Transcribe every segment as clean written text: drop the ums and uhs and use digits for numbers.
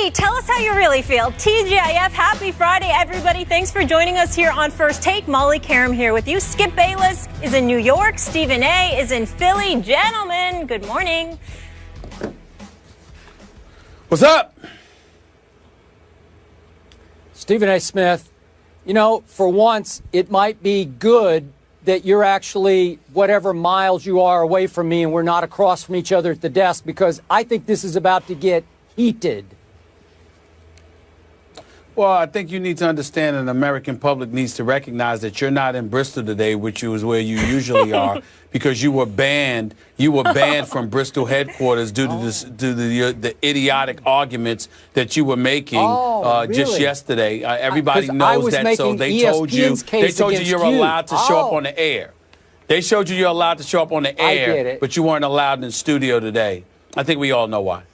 Pete, tell us how you really feel. TGIF, happy Friday, everybody. Thanks for joining us here on First Take. Molly Karam here with you. Skip Bayless is in New York. Stephen A. is in Philly. Gentlemen, good morning. What's up? Stephen A. Smith, you know, for once, it might be good that you're actually whatever miles you are away from me and we're not across from each other at the desk, because I think this is about to get heated. Well, I think you need to understand, and the American public needs to recognize that you're not in Bristol today, which is where you usually are, because you were banned. You were banned from Bristol headquarters due to the idiotic arguments that you were making just yesterday. Everybody knows that, so they told you you're allowed to show up on the air. They showed you you're allowed to show up on the air, but you weren't allowed in the studio today. I think we all know why.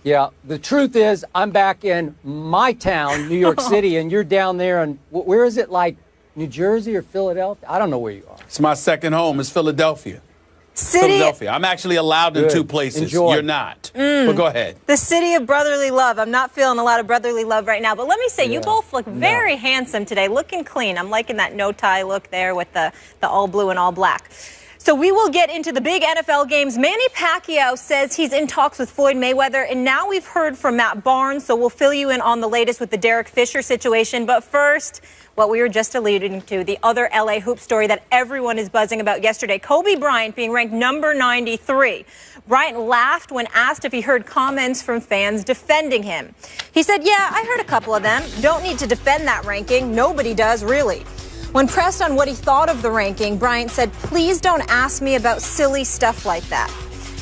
Yeah, the truth is, I'm back in my town, New York City, and you're down there, and where is it, like New Jersey or Philadelphia? I don't know where you are. It's my second home. It's Philadelphia. Philadelphia. I'm actually allowed in two places. Enjoy. You're not. But go ahead. The city of brotherly love. I'm not feeling a lot of brotherly love right now, but let me say, you both look very handsome today, looking clean. I'm liking that no-tie look there with the all blue and all black. So we will get into the big NFL games. Manny Pacquiao says he's in talks with Floyd Mayweather, and now we've heard from Matt Barnes, so we'll fill you in on the latest with the Derek Fisher situation. But first, what we were just alluding to, the other LA hoop story that everyone is buzzing about yesterday, Kobe Bryant being ranked number 93. Bryant laughed when asked if he heard comments from fans defending him. He said, "Yeah, I heard a couple of them. Don't need to defend that ranking. Nobody does, really." When pressed on what he thought of the ranking, Bryant said, "Please don't ask me about silly stuff like that."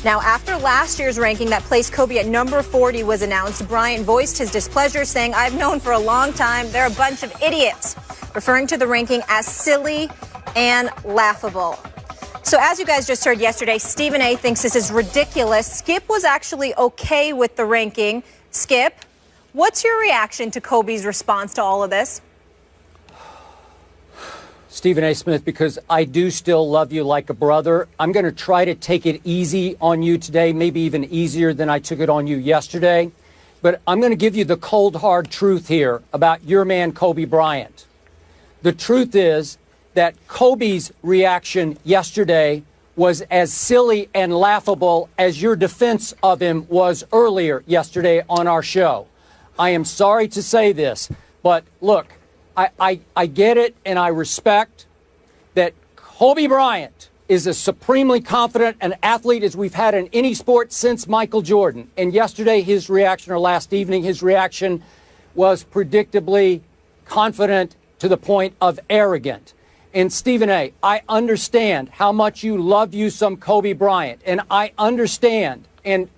Now, after last year's ranking that placed Kobe at number 40 was announced, Bryant voiced his displeasure, saying, "I've known for a long time they're a bunch of idiots," referring to the ranking as silly and laughable. So as you guys just heard yesterday, Stephen A. thinks this is ridiculous. Skip was actually okay with the ranking. Skip, what's your reaction to Kobe's response to all of this? Stephen A. Smith, because I do still love you like a brother, I'm going to try to take it easy on you today, maybe even easier than I took it on you yesterday. But I'm going to give you the cold, hard truth here about your man, Kobe Bryant. The truth is that Kobe's reaction yesterday was as silly and laughable as your defense of him was earlier yesterday on our show. I am sorry to say this, but look, I get it, and I respect that Kobe Bryant is as supremely confident an athlete as we've had in any sport since Michael Jordan. And yesterday, his reaction, or last evening, his reaction was predictably confident to the point of arrogant. And Stephen A., I understand how much you love you some Kobe Bryant, and I understand, and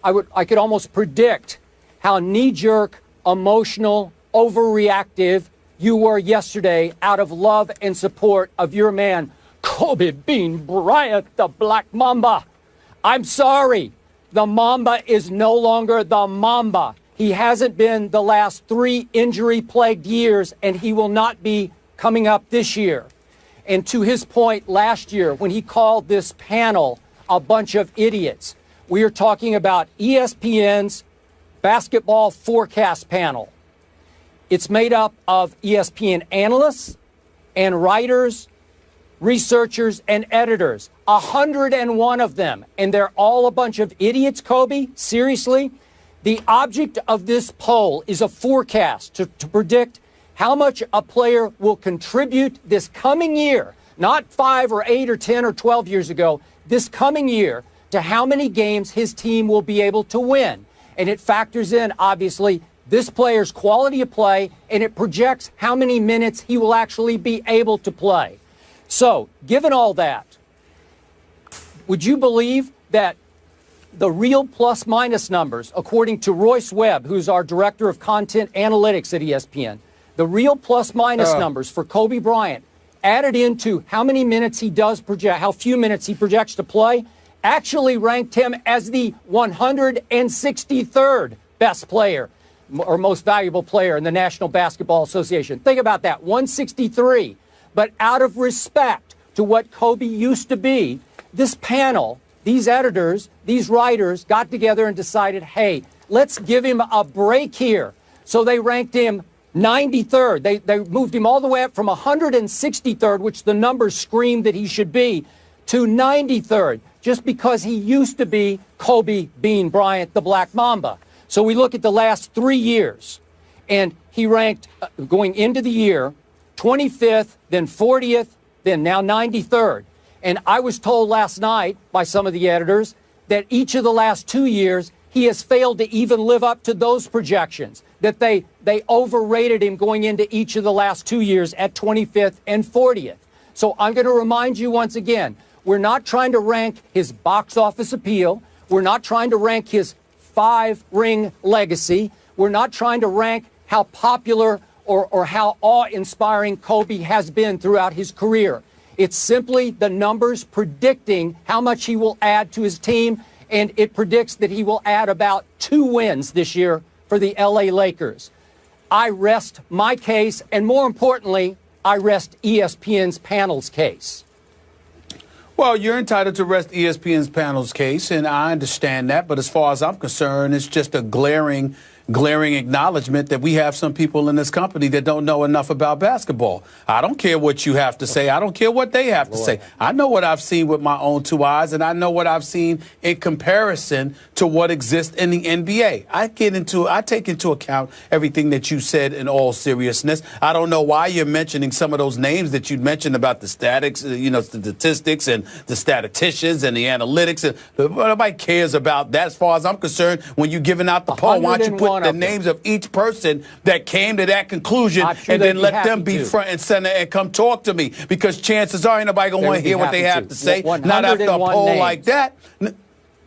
I could almost predict how knee-jerk, emotional, overreactive you were yesterday out of love and support of your man, Kobe Bean Bryant, the Black Mamba. I'm sorry. The Mamba is no longer the Mamba. He hasn't been the last 3 injury-plagued years, and he will not be coming up this year. And to his point last year, when he called this panel a bunch of idiots, we are talking about ESPN's basketball forecast panel. It's made up of ESPN analysts and writers, researchers, and editors. 101 of them. And they're all a bunch of idiots, Kobe? Seriously? The object of this poll is a forecast to predict how much a player will contribute this coming year, not 5 or 8 or 10 or 12 years ago, this coming year, to how many games his team will be able to win. And it factors in, obviously, this player's quality of play, and it projects how many minutes he will actually be able to play. So, given all that, would you believe that the real plus-minus numbers, according to Royce Webb, who's our director of content analytics at ESPN, the real plus-minus numbers for Kobe Bryant, added into how many minutes he does project, how few minutes he projects to play, actually ranked him as the 163rd best player or most valuable player in the National Basketball Association. Think about that, 163. But out of respect to what Kobe used to be, this panel these editors, these writers got together and decided, hey, let's give him a break here. So they ranked him 93rd. They moved him all the way up from 163rd, which the numbers screamed that he should be, to 93rd, just because he used to be Kobe Bean Bryant, the Black Mamba. So we look at the last 3 years, and he ranked, going into the year, 25th, then 40th, then now 93rd. And I was told last night by some of the editors that each of the last 2 years, he has failed to even live up to those projections, that they overrated him going into each of the last 2 years at 25th and 40th. So I'm going to remind you once again, we're not trying to rank his box office appeal. We're not trying to rank his 5-ring legacy. We're not trying to rank how popular or how awe-inspiring Kobe has been throughout his career. It's simply the numbers predicting how much he will add to his team, and it predicts that he will add about 2 wins this year for the LA Lakers. I rest my case, and more importantly, I rest ESPN's panel's case. Well, you're entitled to rest ESPN's panel's case, and I understand that. But as far as I'm concerned, it's just a glaring acknowledgement that we have some people in this company that don't know enough about basketball. I don't care what you have to say. I don't care what they have to say. I know what I've seen with my own 2 eyes, and I know what I've seen in comparison to what exists in the NBA. I take into account everything that you said in all seriousness. I don't know why you're mentioning some of those names that you mentioned about the statistics and the statisticians and the analytics. And nobody cares about that as far as I'm concerned. When you're giving out the poll, why don't you put the names of each person that came to that conclusion and then let them be front and center and come talk to me? Because chances are ain't nobody going to want to hear what they have to say. Not after a poll like that.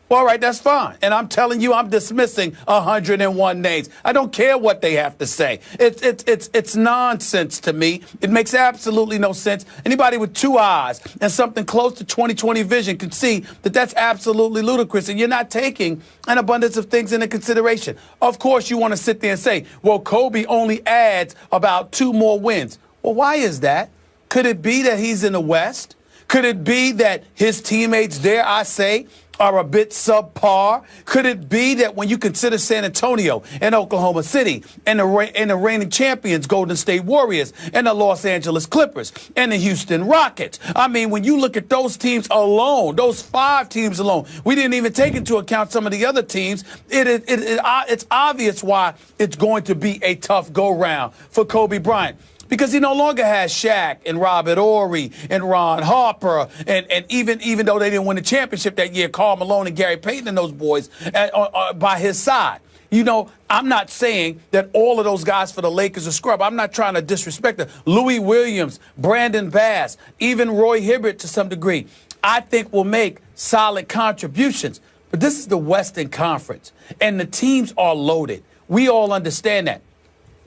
All right, that's fine. And I'm telling you, I'm dismissing 101 names. I don't care what they have to say. It's nonsense to me. It makes absolutely no sense. Anybody with 2 eyes and something close to 20/20 vision can see that that's absolutely ludicrous, and you're not taking an abundance of things into consideration. Of course, you want to sit there and say, well, Kobe only adds about 2 more wins. Well, why is that? Could it be that he's in the West? Could it be that his teammates, dare I say, are a bit subpar? Could it be that when you consider San Antonio and Oklahoma City and the reigning champions, Golden State Warriors, and the Los Angeles Clippers and the Houston Rockets, I mean, when you look at those teams alone, those 5 teams alone, we didn't even take into account some of the other teams. It's obvious why it's going to be a tough go-round for Kobe Bryant. Because he no longer has Shaq and Robert Horry and Ron Harper, and even though they didn't win the championship that year, Karl Malone and Gary Payton and those boys by his side. You know, I'm not saying that all of those guys for the Lakers are scrub. I'm not trying to disrespect them. Louis Williams, Brandon Bass, even Roy Hibbert to some degree, I think will make solid contributions. But this is the Western Conference, and the teams are loaded. We all understand that.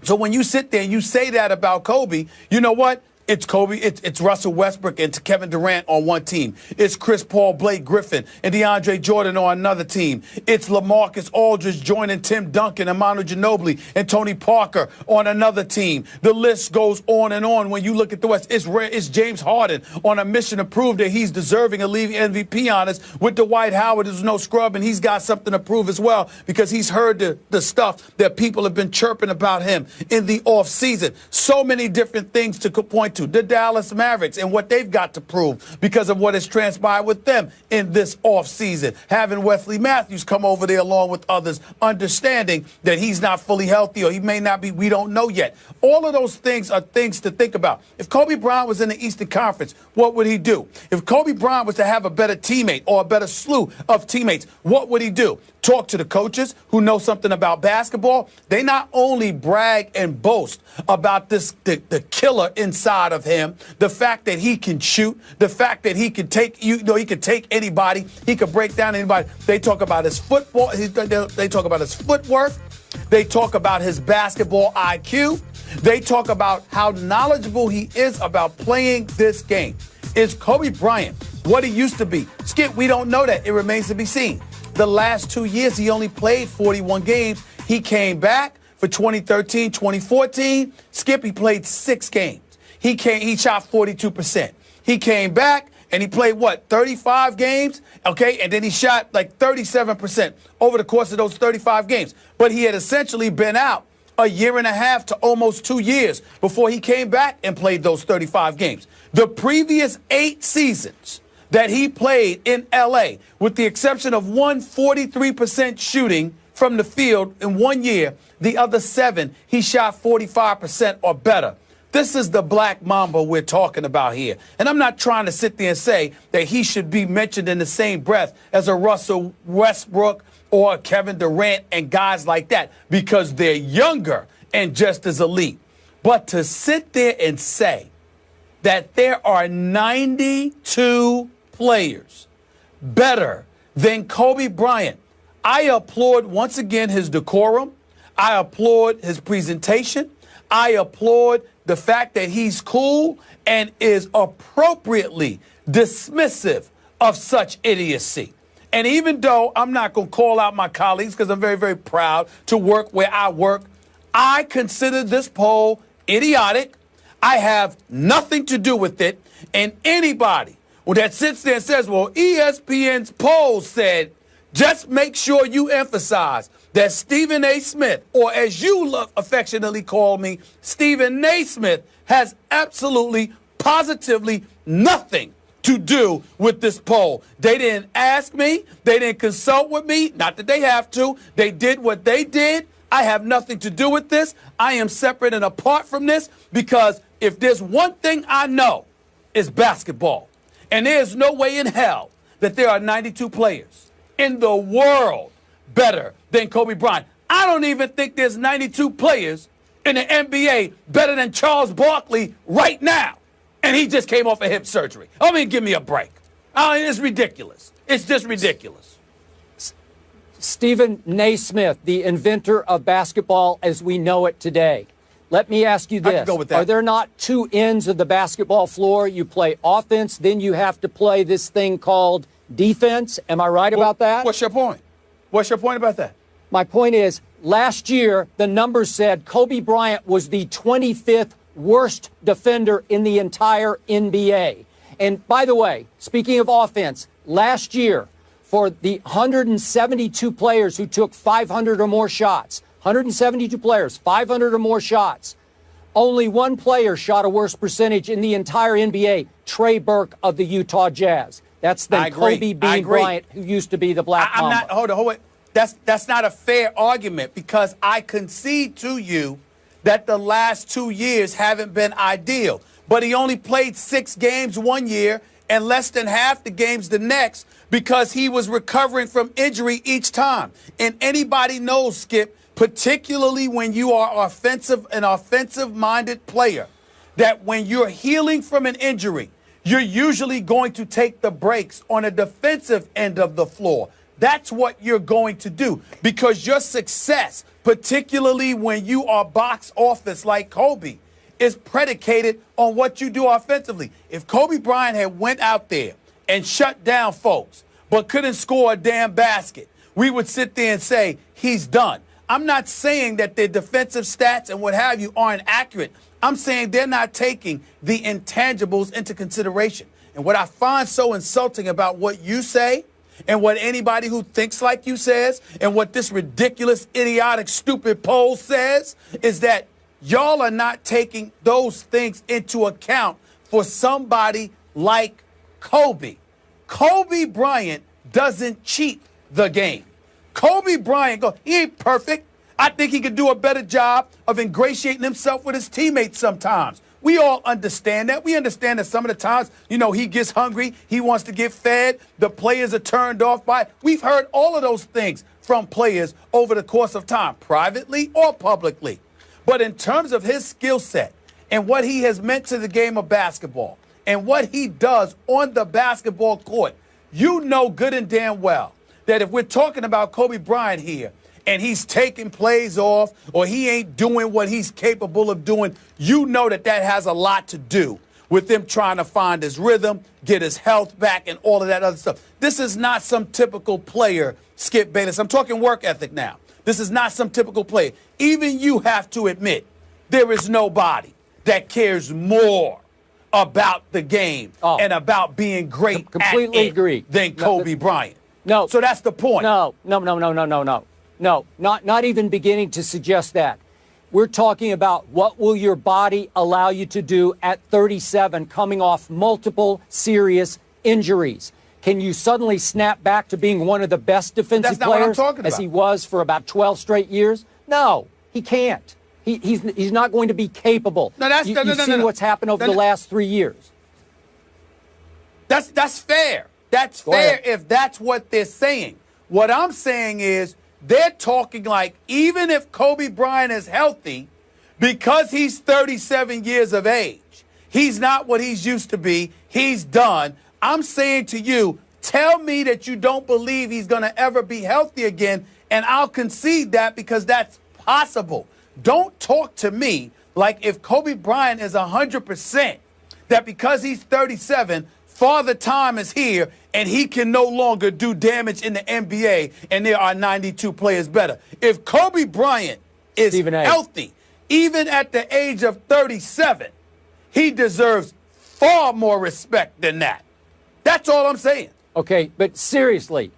So when you sit there and you say that about Kobe, you know what? It's Kobe, it's Russell Westbrook and Kevin Durant on one team. It's Chris Paul, Blake Griffin, and DeAndre Jordan on another team. It's LaMarcus Aldridge joining Tim Duncan and Manu Ginobili and Tony Parker on another team. The list goes on and on. When you look at the West, it's James Harden on a mission to prove that he's deserving of league MVP honors with Dwight Howard, who's no scrub, and he's got something to prove as well because he's heard the stuff that people have been chirping about him in the offseason. So many different things to point to. The Dallas Mavericks and what they've got to prove because of what has transpired with them in this offseason. Having Wesley Matthews come over there along with others, understanding that he's not fully healthy or he may not be, we don't know yet. All of those things are things to think about. If Kobe Bryant was in the Eastern Conference, what would he do? If Kobe Bryant was to have a better teammate or a better slew of teammates, what would he do? Talk to the coaches who know something about basketball. They not only brag and boast about this, the killer inside of him, the fact that he can shoot, the fact that he can take, he can take anybody, he can break down anybody. They talk about his football, they talk about his footwork, they talk about his basketball IQ, they talk about how knowledgeable he is about playing this game. Is Kobe Bryant what he used to be? Skip, we don't know that. It remains to be seen. The last 2 years, he only played 41 games. He came back for 2013, 2014. Skip, he played 6 games. He shot 42%. He came back and he played, 35 games? Okay, and then he shot like 37% over the course of those 35 games. But he had essentially been out a year and a half to almost 2 years before he came back and played those 35 games. The previous 8 seasons that he played in L.A., with the exception of 143% shooting from the field in 1 year, the other 7, he shot 45% or better. This is the Black Mamba we're talking about here. And I'm not trying to sit there and say that he should be mentioned in the same breath as a Russell Westbrook or a Kevin Durant and guys like that, because they're younger and just as elite. But to sit there and say that there are 92 players better than Kobe Bryant, I applaud once again his decorum. I applaud his presentation. I applaud the fact that he's cool and is appropriately dismissive of such idiocy. And even though I'm not going to call out my colleagues because I'm very, very proud to work where I work, I consider this poll idiotic. I have nothing to do with it. And anybody that sits there and says, well, ESPN's poll said, just make sure you emphasize that Stephen A. Smith, or as you affectionately call me, Stephen Naismith, has absolutely, positively nothing to do with this poll. They didn't ask me. They didn't consult with me. Not that they have to. They did what they did. I have nothing to do with this. I am separate and apart from this, because if there's one thing I know, it's basketball. And there's no way in hell that there are 92 players in the world better than Kobe Bryant. I don't even think there's 92 players in the NBA better than Charles Barkley right now. And he just came off a hip surgery. I mean, give me a break. I mean, it's ridiculous. It's just ridiculous. Stephen Naismith, the inventor of basketball as we know it today. Let me ask you this. I can go with that. Are there not 2 ends of the basketball floor? You play offense, then you have to play this thing called defense. Am I right about that? What's your point? What's your point about that? My point is, last year, the numbers said Kobe Bryant was the 25th worst defender in the entire NBA. And by the way, speaking of offense, last year, for the 172 players who took 500 or more shots, 172 players, 500 or more shots, only 1 player shot a worse percentage in the entire NBA, Trey Burke of the Utah Jazz. That's the Kobe Bean Bryant, who used to be the Black Mamba. I'm not, hold on. That's not a fair argument, because I concede to you that the last 2 years haven't been ideal. But he only played 6 games 1 year and less than half the games the next, because he was recovering from injury each time. And anybody knows, Skip, particularly when you are an offensive-minded player, that when you're healing from an injury, you're usually going to take the breaks on a defensive end of the floor. That's what you're going to do, because your success, particularly when you are box office like Kobe, is predicated on what you do offensively. If Kobe Bryant had went out there and shut down folks but couldn't score a damn basket, we would sit there and say he's done. I'm not saying that their defensive stats and what have you aren't accurate. I'm saying they're not taking the intangibles into consideration. And what I find so insulting about what you say and what anybody who thinks like you says and what this ridiculous, idiotic, stupid poll says is that y'all are not taking those things into account for somebody like Kobe. Kobe Bryant doesn't cheat the game. Kobe Bryant, he ain't perfect. I think he could do a better job of ingratiating himself with his teammates sometimes. We all understand that. We understand that some of the times, he gets hungry. He wants to get fed. The players are turned off by it. We've heard all of those things from players over the course of time, privately or publicly. But in terms of his skill set and what he has meant to the game of basketball and what he does on the basketball court, you know good and damn well that if we're talking about Kobe Bryant here, and he's taking plays off, or he ain't doing what he's capable of doing, you know that has a lot to do with him trying to find his rhythm, get his health back, and all of that other stuff. This is not some typical player, Skip Bayless. I'm talking work ethic now. This is not some typical player. Even you have to admit there is nobody that cares more about the game and about being great completely at it agree. than Kobe Bryant. No. So that's the point. No, not even beginning to suggest that. We're talking about what will your body allow you to do at 37, coming off multiple serious injuries. Can you suddenly snap back to being one of the best defensive players as he was for about 12 straight years? No, he can't. He's not going to be capable. You've seen what's happened over the last 3 years. That's fair. That's fair if that's what they're saying. What I'm saying is they're talking like even if Kobe Bryant is healthy, because he's 37 years of age, he's not what he's used to be. He's done. I'm saying to you, tell me that you don't believe he's going to ever be healthy again, and I'll concede that because that's possible. Don't talk to me like if Kobe Bryant is 100%, that because he's 37, Father Time is here and he can no longer do damage in the NBA and there are 92 players better. If Kobe Bryant is healthy, even at the age of 37, he deserves far more respect than that. That's all I'm saying. Okay, but seriously,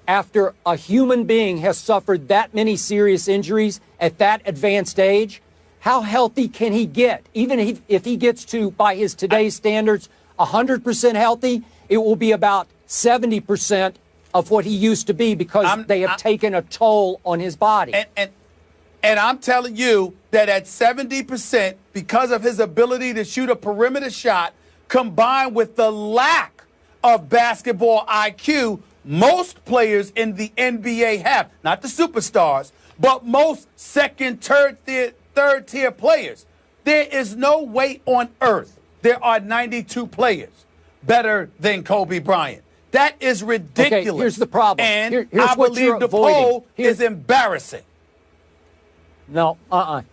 after a human being has suffered that many serious injuries at that advanced age, how healthy can he get? Even if he gets to, by his today's standards, 100% healthy, it will be about 70% of what he used to be because they have taken a toll on his body. And I'm telling you that at 70%, because of his ability to shoot a perimeter shot, combined with the lack of basketball IQ, most players in the NBA have, not the superstars, but most second, third tier players. There is no way on earth there are 92 players better than Kobe Bryant. That is ridiculous. Okay, here's the problem. And here's I what believe you're the avoiding. poll is embarrassing. No,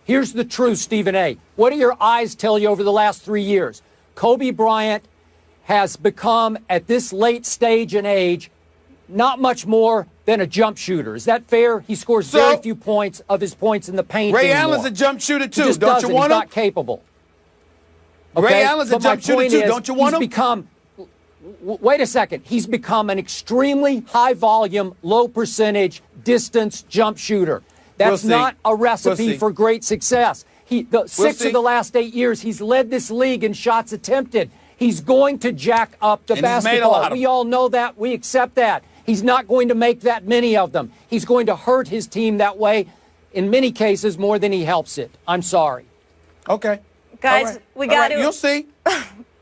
Here's the truth, Stephen A. What do your eyes tell you over the last 3 years? Kobe Bryant has become, at this late stage and age, not much more than a jump shooter. Is that fair? He scores very few points of his points in the paint Ray anymore. Allen's a jump shooter too. Just Don't you want him? He's not capable. Okay? Ray Allen's a jump shooter too. Don't you want him? Wait a second. He's become an extremely high volume, low percentage distance jump shooter. That's not a recipe for great success. Six of the last 8 years, he's led this league in shots attempted. He's going to jack up the basketball. We all know that. We accept that. He's not going to make that many of them. He's going to hurt his team that way, in many cases, more than he helps it. I'm sorry. Okay. Guys, we got to. You'll see.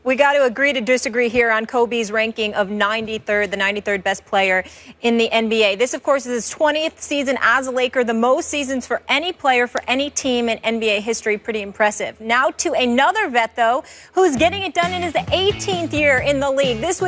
We got to agree to disagree here on Kobe's ranking of 93rd, the 93rd best player in the NBA. This, of course, is his 20th season as a Laker, the most seasons for any player for any team in NBA history. Pretty impressive. Now to another vet, though, who's getting it done in his 18th year in the league. This was